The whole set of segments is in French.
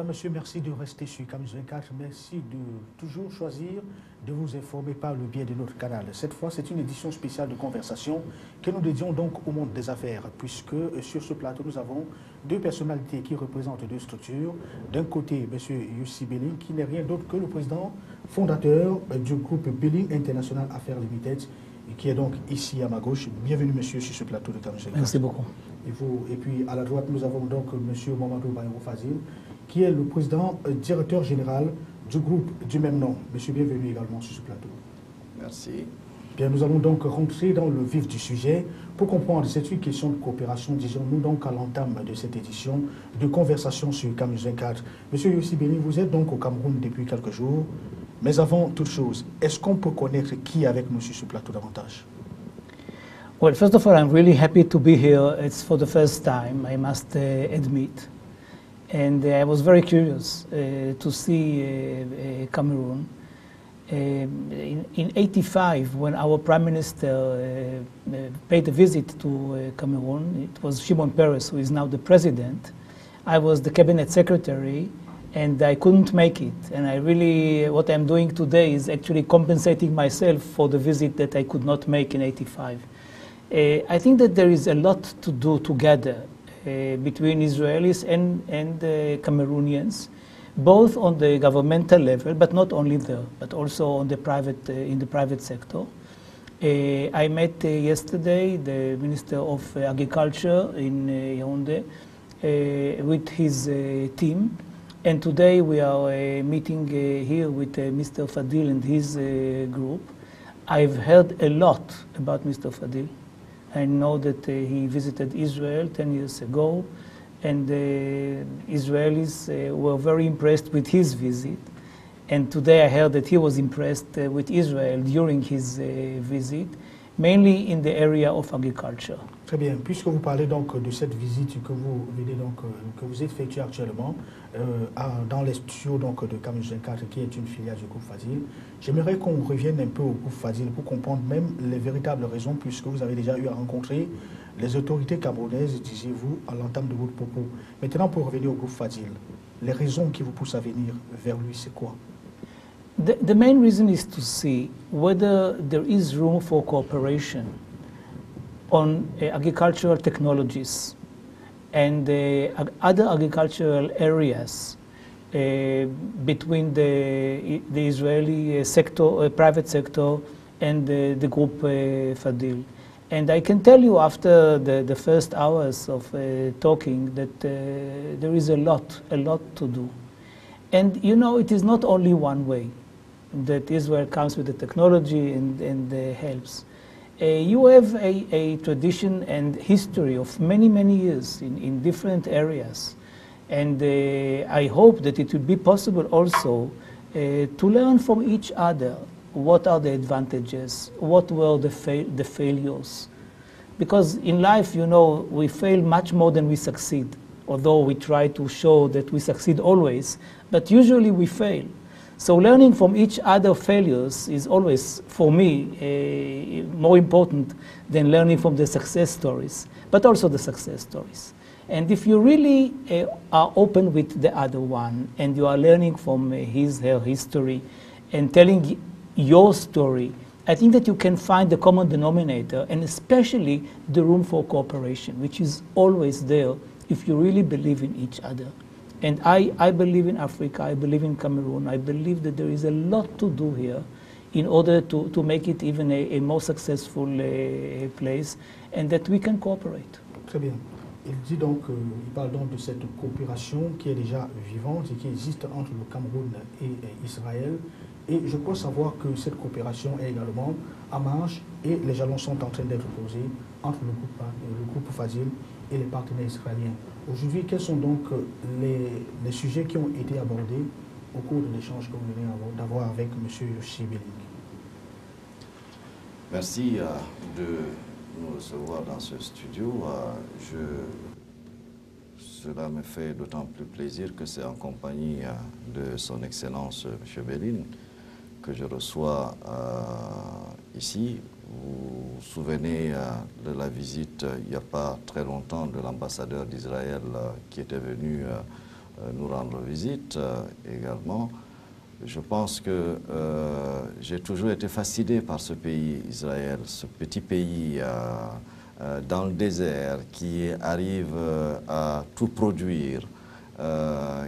Madame, Monsieur, merci de rester sur CAMS 24. Merci de toujours choisir de vous informer par le biais de notre canal. Cette fois, c'est une édition spéciale de conversation que nous dédions donc au monde des affaires, puisque sur ce plateau, nous avons deux personnalités qui représentent deux structures. D'un côté, Monsieur Yussi Belling, qui n'est rien d'autre que le président fondateur du groupe Belling International Affaires Limited, et qui est donc ici à ma gauche. Bienvenue, monsieur, sur ce plateau de CAMS 24. Merci beaucoup. Et puis à la droite, nous avons donc monsieur Mamadou Bayrou Fazil, qui est le président directeur général du groupe du même nom. Monsieur, bienvenue également sur ce plateau. Merci. Bien, nous allons donc rentrer dans le vif du sujet. Pour comprendre, c'est une question de coopération, disons-nous donc à l'entame de cette édition de conversation sur CAMS 24. Monsieur Yussi Belling, vous êtes donc au Cameroun depuis quelques jours. Mais avant toute chose, est-ce qu'on peut connaître qui est avec nous sur ce plateau davantage? Well, first of all, I'm really happy to be here. It's for the first time, I must admit. And I was very curious to see Cameroon. In '85, when our Prime Minister paid a visit to Cameroon, it was Shimon Peres, who is now the President. I was the Cabinet Secretary, and I couldn't make it. And I really, what I'm doing today is actually compensating myself for the visit that I could not make in '85. I think that there is a lot to do together between Israelis and Cameroonians, both on the governmental level, but not only there, but also on the private, in the private sector. I met yesterday the Minister of Agriculture in Yaoundé with his team. And today we are meeting here with Mr. Fadil and his group. I've heard a lot about Mr. Fadil. I know that he visited Israel 10 years ago, and the Israelis were very impressed with his visit. And today I heard that he was impressed with Israel during his visit, mainly in the area of agriculture. Très bien. Puisque vous parlez donc de cette visite que vous venez donc que vous effectuez actuellement dans les studios donc de CAMS 24, qui est une filiale du groupe Fadil, j'aimerais qu'on revienne un peu au groupe Fadil pour comprendre même les véritables raisons, puisque vous avez déjà eu à rencontrer les autorités camerounaises, disiez-vous, à l'entame de votre propos. Maintenant, pour revenir au groupe Fadil, les raisons qui vous poussent à venir vers lui, c'est quoi? The main reason is to see whether there is room for cooperation on agricultural technologies and other agricultural areas between the Israeli sector, private sector, and the group Fadil. And I can tell you after the first hours of talking that there is a lot to do. And you know, it is not only one way that Israel comes with the technology and helps. You have a tradition and history of many years in different areas. And I hope that it will be possible also to learn from each other what are the advantages, what were the failures. Because in life, you know, we fail much more than we succeed, although we try to show that we succeed always, but usually we fail. So learning from each other failures is always, for me, more important than learning from the success stories, but also the success stories. And if you really are open with the other one, and you are learning from her history, and telling your story, I think that you can find the common denominator, and especially the room for cooperation, which is always there if you really believe in each other. And I believe in Africa, I believe in Cameroon, I believe that there is a lot to do here in order to make it even a more successful place, and that we can cooperate. Très bien. Il dit donc, il parle donc de cette coopération qui est déjà vivante et qui existe entre le Cameroun et Israël. Et je crois savoir que cette coopération est également en marche et les jalons sont en train d'être posés entre le groupe Fadil et les partenaires israéliens. Aujourd'hui, quels sont donc les sujets qui ont été abordés au cours de l'échange que vous venez d'avoir avec M. Yussi Belling? Merci de nous recevoir dans ce studio. Cela me fait d'autant plus plaisir que c'est en compagnie de son Excellence M. Belling que je reçois ici. Vous vous souvenez de la visite il n'y a pas très longtemps de l'ambassadeur d'Israël qui était venu nous rendre visite également. Je pense que j'ai toujours été fasciné par ce pays, Israël, ce petit pays dans le désert qui arrive à tout produire,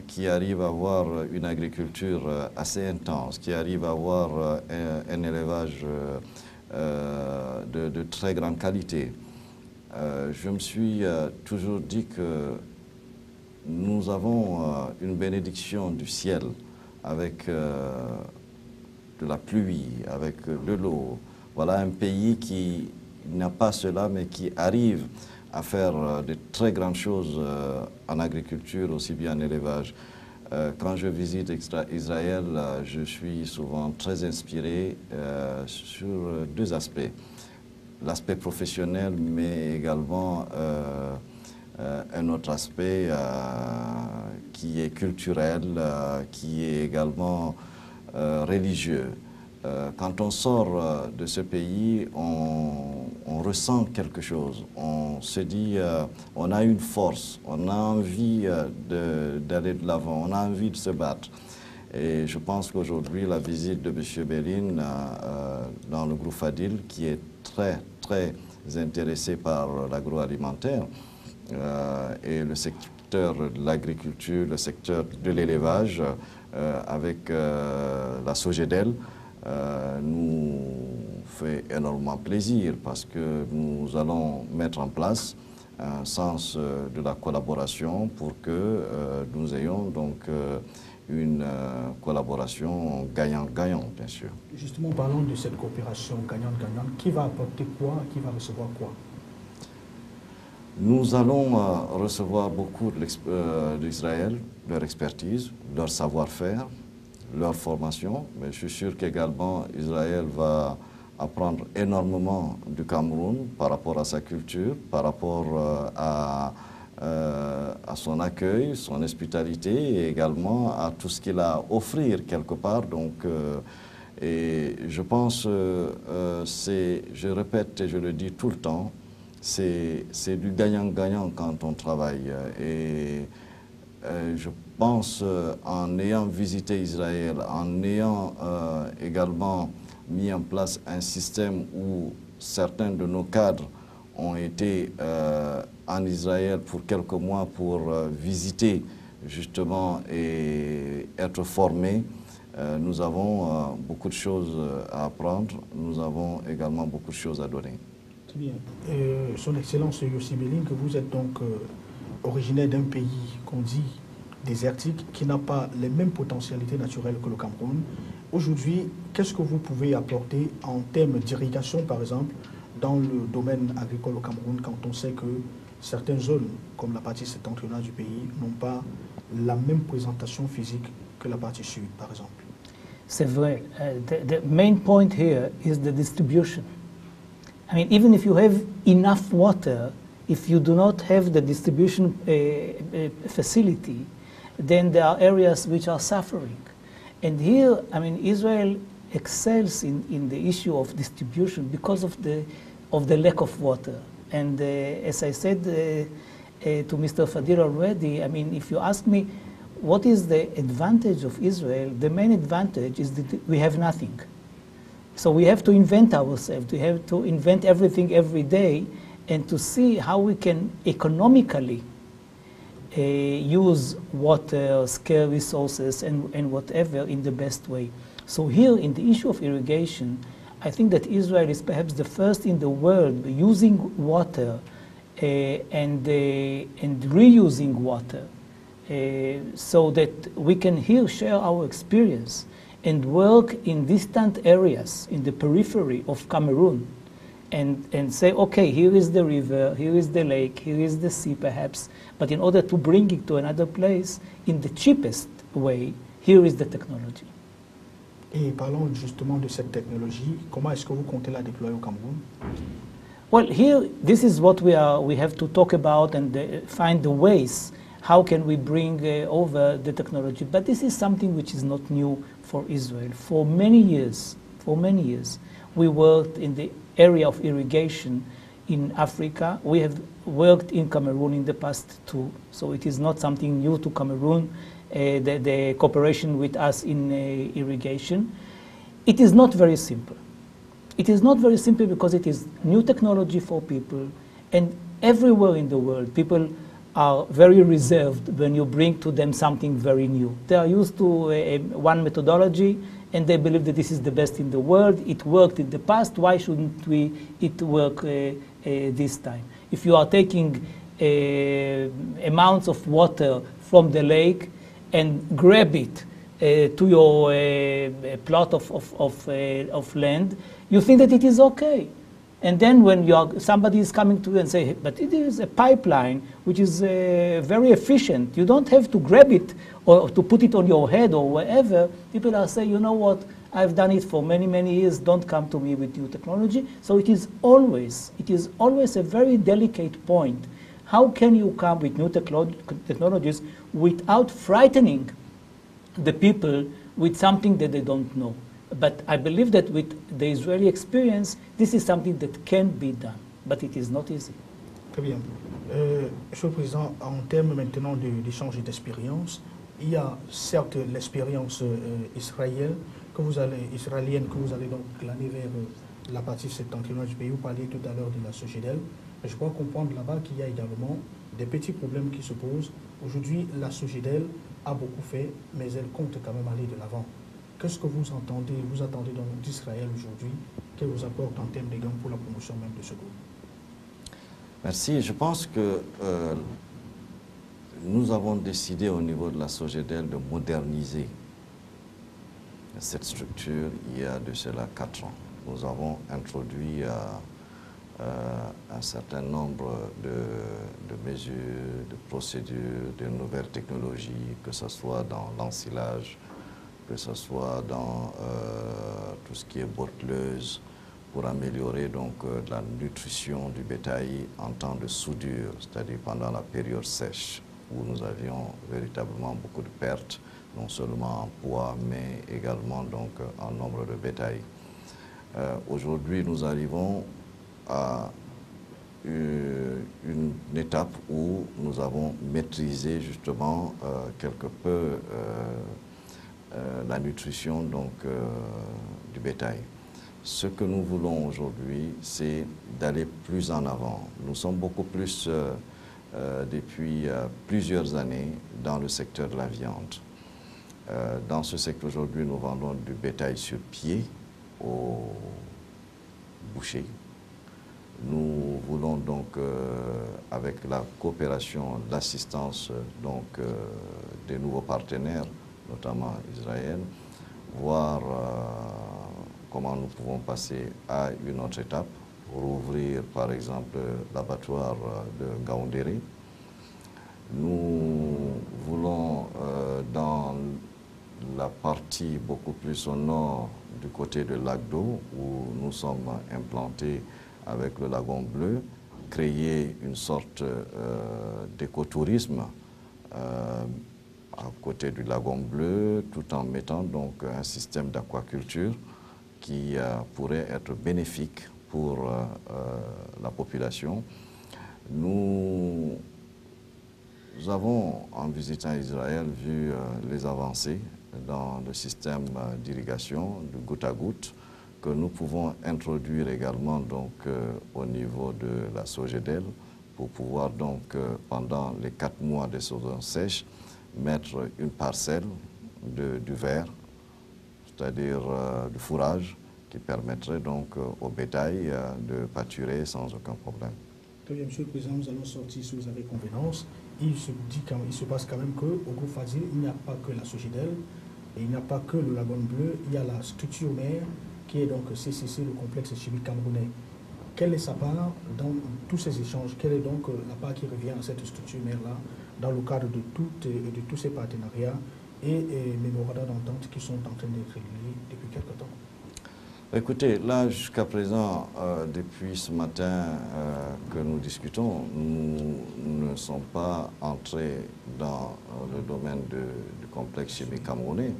qui arrive à avoir une agriculture assez intense, qui arrive à avoir un élevage de très grande qualité. Je me suis toujours dit que nous avons une bénédiction du ciel avec de la pluie, avec de l'eau. Voilà un pays qui n'a pas cela, mais qui arrive à faire de très grandes choses en agriculture, aussi bien en élevage. Quand je visite Israël, je suis souvent très inspiré sur deux aspects. L'aspect professionnel, mais également un autre aspect qui est culturel, qui est également religieux. Quand on sort de ce pays, on ressent quelque chose. On se dit, on a une force, on a envie d'aller de l'avant, on a envie de se battre. Et je pense qu'aujourd'hui, la visite de M. Belin dans le groupe Fadil, qui est très intéressé par l'agroalimentaire et le secteur de l'agriculture, le secteur de l'élevage, avec la Sogedel, nous fait énormément plaisir parce que nous allons mettre en place un sens de la collaboration pour que nous ayons donc une collaboration gagnant-gagnant, bien sûr. Justement, parlons de cette coopération gagnante-gagnante. Qui va apporter quoi? Qui va recevoir quoi? Nous allons recevoir beaucoup d'Israël, leur expertise, leur savoir-faire, leur formation. Mais je suis sûr qu'également Israël va apprendre énormément du Cameroun par rapport à sa culture, par rapport à son accueil, son hospitalité et également à tout ce qu'il a à offrir quelque part. Donc, et je pense, je répète et je le dis tout le temps, c'est du gagnant-gagnant quand on travaille. Et je pense, en ayant visité Israël, en ayant également mis en place un système où certains de nos cadres ont été en Israël pour quelques mois pour visiter justement et être formés, nous avons beaucoup de choses à apprendre, nous avons également beaucoup de choses à donner. Très bien. Son Excellence Yossi Belin, que vous êtes donc originaire d'un pays qu'on dit désertique, qui n'a pas les mêmes potentialités naturelles que le Cameroun. Aujourd'hui, qu'est-ce que vous pouvez apporter en termes d'irrigation, par exemple, dans le domaine agricole au Cameroun, quand on sait que certaines zones, comme la partie septentrionale du pays, n'ont pas la même présentation physique que la partie sud, par exemple? C'est vrai. The main point here is the distribution. I mean, even if you have enough water, if you do not have the distribution facility, then there are areas which are suffering. And here, I mean, Israel excels in the issue of distribution because of the lack of water. And as I said to Mr. Fadil already, I mean, if you ask me what is the advantage of Israel, the main advantage is that we have nothing. So we have to invent ourselves. We have to invent everything every day and to see how we can economically use water, scarce resources, and whatever in the best way. So here, in the issue of irrigation, I think that Israel is perhaps the first in the world using water and reusing water so that we can here share our experience and work in distant areas in the periphery of Cameroon and say, okay, here is the river, here is the lake, here is the sea perhaps, but in order to bring it to another place in the cheapest way, here is the technology. Et parlons justement de cette technologie. Comment est-ce que vous comptez la déployer au Cameroun? Well, here, this is what we have to talk about and find the ways. How can we bring over the technology? But this is something which is not new for Israel. For many years, we worked in the area of irrigation in Africa. We have worked in Cameroon in the past too, so it is not something new to Cameroon, the cooperation with us in irrigation. It is not very simple. It is not very simple because it is new technology for people, and everywhere in the world, people are very reserved when you bring to them something very new. They are used to one methodology, and they believe that this is the best in the world. It worked in the past. Why shouldn't it work this time? If you are taking amounts of water from the lake and grab it to your plot of land, you think that it is okay. And then when somebody is coming to you and say, but it is a pipeline which is very efficient, you don't have to grab it or to put it on your head or wherever, people are saying, you know what, I've done it for many, many years, don't come to me with new technology. So it is always a very delicate point. How can you come with new technologies without frightening the people with something that they don't know? But I believe that with the Israeli experience, this is something that can be done, but it is not easy. Très bien. Monsieur le Président, en termes maintenant d'échange d'expérience, il y a certes l'expérience israélienne que vous allez donc glaner vers la partie septentrionale du pays. Vous parliez tout à l'heure de la SOGEDEL, mais je crois comprendre là-bas qu'il y a également des petits problèmes qui se posent. Aujourd'hui, la SOGEDEL a beaucoup fait, mais elle compte quand même aller de l'avant. Qu'est-ce que vous attendez donc d'Israël aujourd'hui, qu'elle vous apporte en termes de gains pour la promotion même de ce groupe? Merci. Je pense que nous avons décidé au niveau de la SOGEDEL de moderniser cette structure il y a de cela 4 ans. Nous avons introduit un certain nombre de mesures, de procédures, de nouvelles technologies, que ce soit dans l'ensilage, que ce soit dans tout ce qui est botteleuse, pour améliorer donc la nutrition du bétail en temps de soudure, c'est-à-dire pendant la période sèche, où nous avions véritablement beaucoup de pertes, non seulement en poids, mais également donc en nombre de bétail. Aujourd'hui, nous arrivons à une étape où nous avons maîtrisé justement quelque peu la nutrition donc, du bétail. Ce que nous voulons aujourd'hui, c'est d'aller plus en avant. Nous sommes beaucoup plus, depuis plusieurs années, dans le secteur de la viande. Dans ce secteur aujourd'hui, nous vendons du bétail sur pied aux bouchers. Nous voulons donc, avec la coopération, l'assistance donc des nouveaux partenaires, notamment Israël, voir comment nous pouvons passer à une autre étape, rouvrir par exemple l'abattoir de Ngaoundéré. Nous voulons dans la partie beaucoup plus au nord du côté de Lac d'Eau, où nous sommes implantés avec le Lagon Bleu, créer une sorte d'écotourisme à côté du Lagon Bleu, tout en mettant donc un système d'aquaculture qui pourrait être bénéfique pour la population. Nous avons, en visitant Israël, vu les avancées dans le système d'irrigation, de goutte à goutte, que nous pouvons introduire également donc, au niveau de la SOGEDEL pour pouvoir donc, pendant les 4 mois de saison sèche, mettre une parcelle du verre, c'est-à-dire du fourrage, qui permettrait donc au bétail de pâturer sans aucun problème. Très bien, Monsieur le Président, nous allons sortir si vous avez convenance. Il se passe quand même qu'au groupe Fadil, il n'y a pas que la SOGEDEL, et il n'y a pas que le Lagon Bleu, il y a la structure mère qui est donc CCC, le complexe chimique camerounais. Quelle est sa part dans tous ces échanges? Quelle est donc la part qui revient à cette structure mère-là dans le cadre de tous ces partenariats et mémorandums d'entente qui sont en train d'être liés depuis quelque temps? Écoutez, là, jusqu'à présent, depuis ce matin que nous discutons, nous ne sommes pas entrés dans le domaine du complexe chimique camerounais,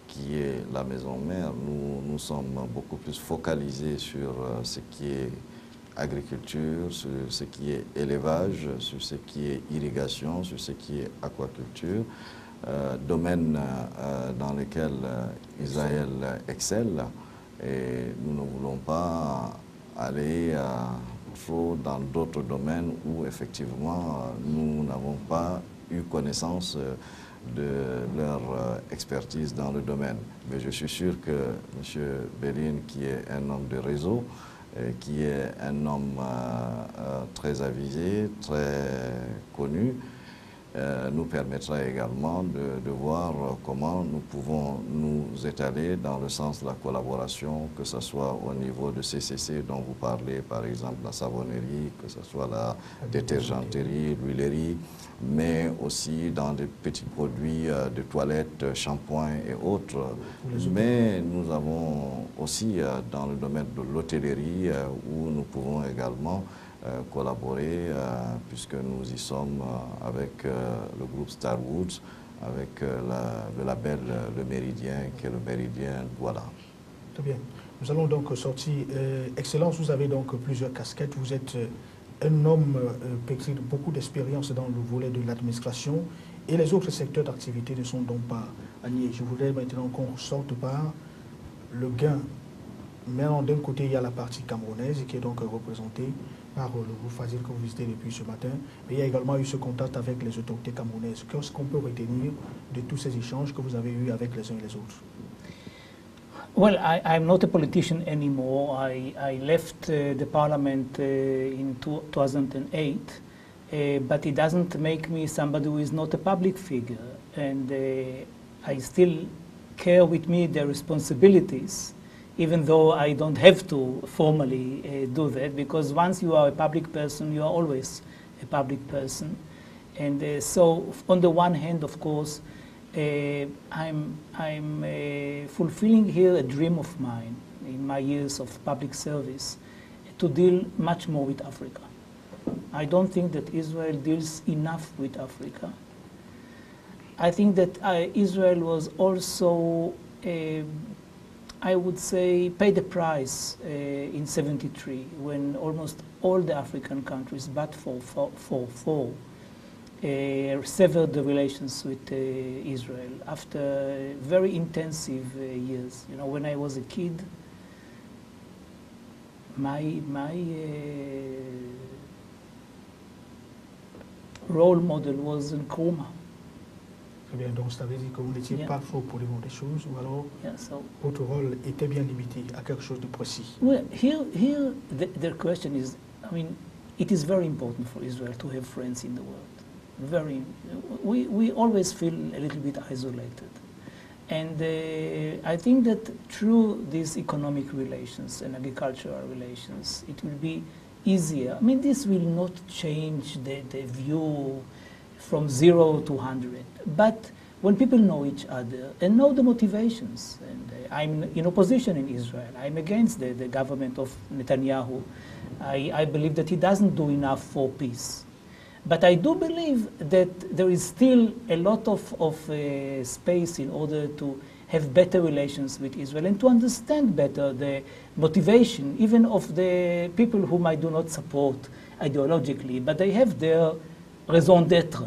qui est la maison mère. Nous sommes beaucoup plus focalisés sur ce qui est agriculture, sur ce qui est élevage, sur ce qui est irrigation, sur ce qui est aquaculture, domaines dans lesquels Israël excelle. Et nous ne voulons pas aller trop dans d'autres domaines où effectivement nous n'avons pas eu connaissance de leur expertise dans le domaine. Mais je suis sûr que M. Béline, qui est un homme de réseau, qui est un homme très avisé, très connu, nous permettra également de voir comment nous pouvons nous étaler dans le sens de la collaboration, que ce soit au niveau de CCC dont vous parlez, par exemple la savonnerie, que ce soit la détergenterie, l'huilerie, mais aussi dans des petits produits de toilettes, shampoings et autres. Mais nous avons aussi dans le domaine de l'hôtellerie où nous pouvons également collaborer puisque nous y sommes avec le groupe Starwoods, avec le label Le Méridien, qui est le Méridien Douala. Très bien. Nous allons donc sortir. Excellence, vous avez donc plusieurs casquettes. Vous êtes un homme avec beaucoup d'expérience dans le volet de l'administration et les autres secteurs d'activité ne sont donc pas à nier. Je voudrais maintenant qu'on ressorte par le gain. Maintenant, d'un côté, il y a la partie camerounaise qui est donc représentée par le groupe Fazil que vous visitez depuis ce matin. Mais il y a également eu ce contact avec les autorités camerounaises. Qu'est-ce qu'on peut retenir de tous ces échanges que vous avez eus avec les uns et les autres? Well, I'm not a politician anymore. I left the parliament in 2008, but it doesn't make me somebody who is not a public figure. And I still carry with me the responsibilities, even though I don't have to formally do that, because once you are a public person, you are always a public person. And so on the one hand, of course, I'm fulfilling here a dream of mine in my years of public service to deal much more with Africa. I don't think that Israel deals enough with Africa. I think that Israel was also, I would say, paid the price in '73 when almost all the African countries, but for four, severed the relations with Israel after very intensive years. You know, when I was a kid, my role model was Nkrumah. Très bien, donc ça veut dire que vous n'étiez pas faux pour les mauvaises choses, ou alors So votre rôle était bien limité à quelque chose de précis. well, here the question is, I mean, it is very important for Israel to have friends in the world. We always feel a little bit isolated. And I think that through these economic relations and agricultural relations, it will be easier. I mean, this will not change the view from 0 to 100. But when people know each other and know the motivations, and I'm in opposition in Israel, I'm against the government of Netanyahu. I believe that he doesn't do enough for peace. But I do believe that there is still a lot of space in order to have better relations with Israel and to understand better the motivation, even of the people whom I do not support ideologically, but they have their raison d'être.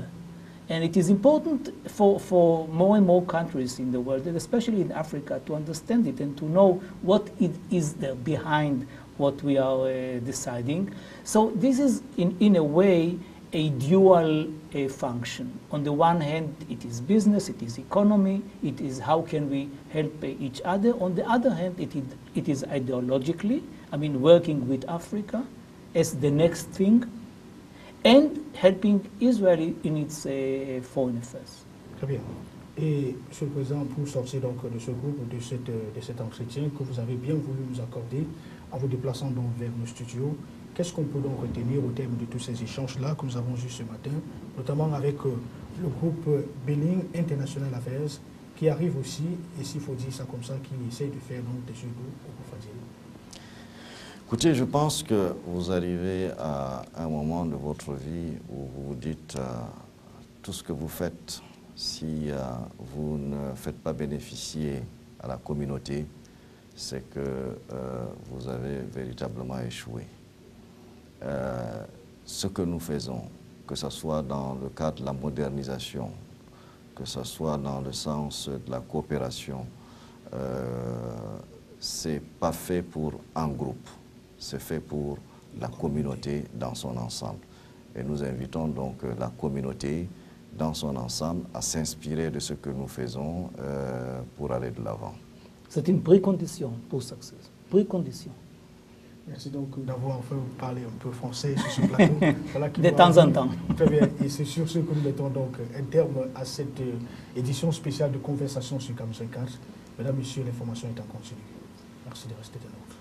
And it is important for more and more countries in the world, and especially in Africa, to understand it and to know what it is there behind what we are deciding. So this is, in a way, a dual function. On the one hand, it is business, it is economy, it is how can we help each other. On the other hand, it is ideologically, I mean, working with Africa as the next thing, and helping Israel in its foreign affairs. Très bien. Et, Monsieur le Président, pour sortir donc de ce groupe, de cet entretien que vous avez bien voulu nous accorder en vous déplaçant donc vers nos studios, qu'est-ce qu'on peut donc retenir au terme de tous ces échanges-là que nous avons eus ce matin, notamment avec le groupe Béline International Affairs, qui arrive aussi, et s'il faut dire ça comme ça, qui essaye de faire donc des yeux d'eau au groupe Fazil? Écoutez, je pense que vous arrivez à un moment de votre vie où vous vous dites tout ce que vous faites, si vous ne faites pas bénéficier à la communauté, c'est que vous avez véritablement échoué. ce que nous faisons, que ce soit dans le cadre de la modernisation, que ce soit dans le sens de la coopération, c'est pas fait pour un groupe, c'est fait pour la communauté dans son ensemble. Et nous invitons donc la communauté dans son ensemble à s'inspirer de ce que nous faisons pour aller de l'avant. C'est une précondition pour succès, précondition. Merci donc d'avoir enfin parlé un peu français sur ce plateau. Voilà de temps en temps. Très bien, et c'est sur ce que nous mettons donc un terme à cette édition spéciale de Conversation sur Cam 54. Mesdames, Messieurs, l'information est en continu. Merci de rester des nôtres.